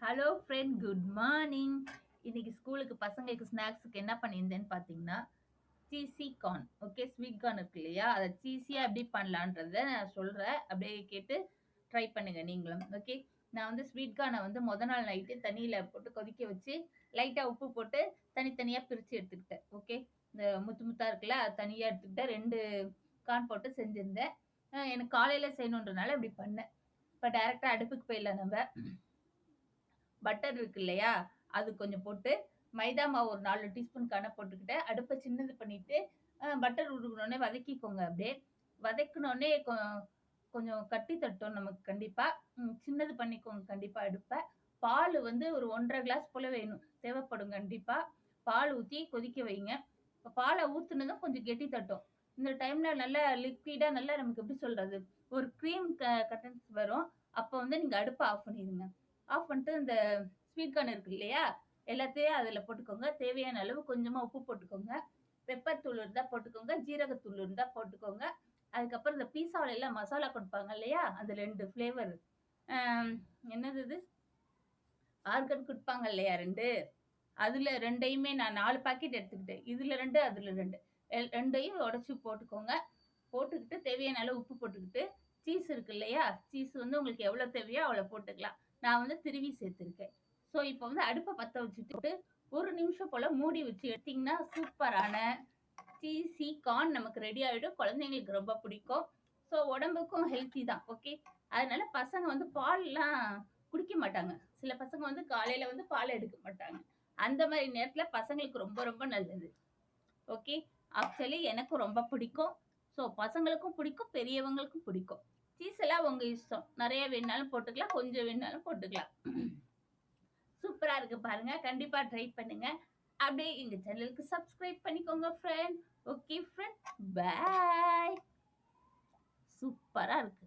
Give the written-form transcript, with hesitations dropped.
Hello friend, good morning. இன்னைக்கு ஸ்கூலுக்கு பசங்களுக்கு ஸ்நாக்ஸுக்கு என்ன பண்ணியிருந்தேன்னு பார்த்தீங்கன்னா, cheesy corn. Okay, sweet corn இருக்கு இல்லையா? அதை சீஸியாக எப்படி பண்ணலான்றத நான் சொல்கிறேன். அப்படியே கேட்டு ட்ரை பண்ணுங்க நீங்களும். ஓகே, நான் வந்து ஸ்வீட் கார்னை வந்து முத நாள் நைட்டு தண்ணியில் போட்டு கொதிக்க வச்சு லைட்டாக உப்பு போட்டு தனித்தனியாக பிரித்து எடுத்துக்கிட்டேன். ஓகே, இந்த முத்து முத்தா இருக்குல்ல, அது தனியாக எடுத்துக்கிட்டேன். 2 கார்ன் போட்டு செஞ்சுருந்தேன். எனக்கு காலையில் செய்யணுன்றனால இப்படி பண்ணேன். இப்போ டைரெக்டாக அடுப்புக்கு போயிடலாம் நம்ம. பட்டர் இருக்கு இல்லையா? அது கொஞ்சம் போட்டு, மைதா மாவு ஒரு 4 டீஸ்பூன் போட்டுக்கிட்டேன். அடுப்ப சின்னது பண்ணிட்டு, பட்டர் உருகுனோனே வதக்கிக்கோங்க அப்படியே. வதக்குனோனே கொஞ்சம் கட்டி தட்டும் நமக்கு கண்டிப்பா. சின்னது பண்ணிக்கோங்க கண்டிப்பா அடுப்ப. பாலு வந்து ஒரு 1 1/2 கிளாஸ் போல வேணும். தேவைப்படும் கண்டிப்பா. பால் ஊத்தி கொதிக்க வைங்க. இப்ப பால ஊத்துனதும் கொஞ்சம் கெட்டி தட்டும். இந்த டைம்ல நல்லா லிக்விடா நல்லா நமக்கு எப்படி சொல்றது? ஒரு கிரீம் கட்டன்ஸ் வரும். அப்ப வந்து நீங்க அடுப்ப ஆஃப் பண்ணிருங்க. ஆஃப் பண்ணிட்டு இந்த ஸ்வீட் கார்ன் இருக்கு இல்லையா? எல்லாத்தையும் அதுல போட்டுக்கோங்க. தேவையான அளவு கொஞ்சமா உப்பு போட்டுக்கோங்க. பெப்பர் தூள் இருந்தா போட்டுக்கோங்க. ஜீரகத்தூள் இருந்தா போட்டுக்கோங்க. அதுக்கப்புறம் இந்த பீஸாவுல எல்லாம் மசாலா குடுப்பாங்க இல்லையா? அந்த 2 ஃப்ளேவர். அ என்னது இது? ஆர்கன் குடுப்பாங்க இல்லையா 2? அதுல 2யுமே நான் 4 பாக்கெட் எடுத்துக்கிட்டேன். இதுல 2 அதுல 2. 2யும் உடைச்சு போட்டுக்கோங்க. போட்டுக்கிட்டு தேவையான அளவு உப்பு போட்டுக்கிட்டு, சீஸ் இருக்கு இல்லையா? சீஸ் வந்து உங்களுக்கு எவ்வளோ தேவையோ அவ்வளோ போட்டுக்கலாம். நான் வந்து திருவி சேர்த்துருக்கேன். ஸோ இப்போ வந்து அடுப்ப பத்த வச்சுட்டு, 1 நிமிஷம் போல மூடி வச்சு எடுத்தீங்கன்னா, சூப்பரான சீஸி கார்ன் நமக்கு ரெடி ஆயிடும். குழந்தைங்களுக்கு ரொம்ப பிடிக்கும். ஸோ உடம்புக்கும் ஹெல்த்தி தான். ஓகே. அதனால பசங்க வந்து பால்லாம் குடிக்க மாட்டாங்க. சில பசங்க வந்து காலையில வந்து பால் எடுக்க மாட்டாங்க. அந்த மாரி நேரத்துல பசங்களுக்கு ரொம்ப ரொம்ப நல்லது. ஓகே. ஆக்சுவலி எனக்கும் ரொம்ப பிடிக்கும். ஸோ பசங்களுக்கும் பிடிக்கும், பெரியவங்களுக்கும் பிடிக்கும். சீஸ் எல்லாம் உங்க இஷ்டம். நெறைய வேணுனாலும் போட்டுக்கலாம், கொஞ்சம் வேணுனாலும் போட்டுக்கலாம். சூப்பரா இருக்கு பாருங்க. கண்டிப்பா ட்ரை பண்ணுங்க. அப்படியே எங்க சேனலுக்கு சப்ஸ்கிரைப் பண்ணிக்கோங்க ஃப்ரெண்ட். Okay friend. பாய். சூப்பரா இருக்கு.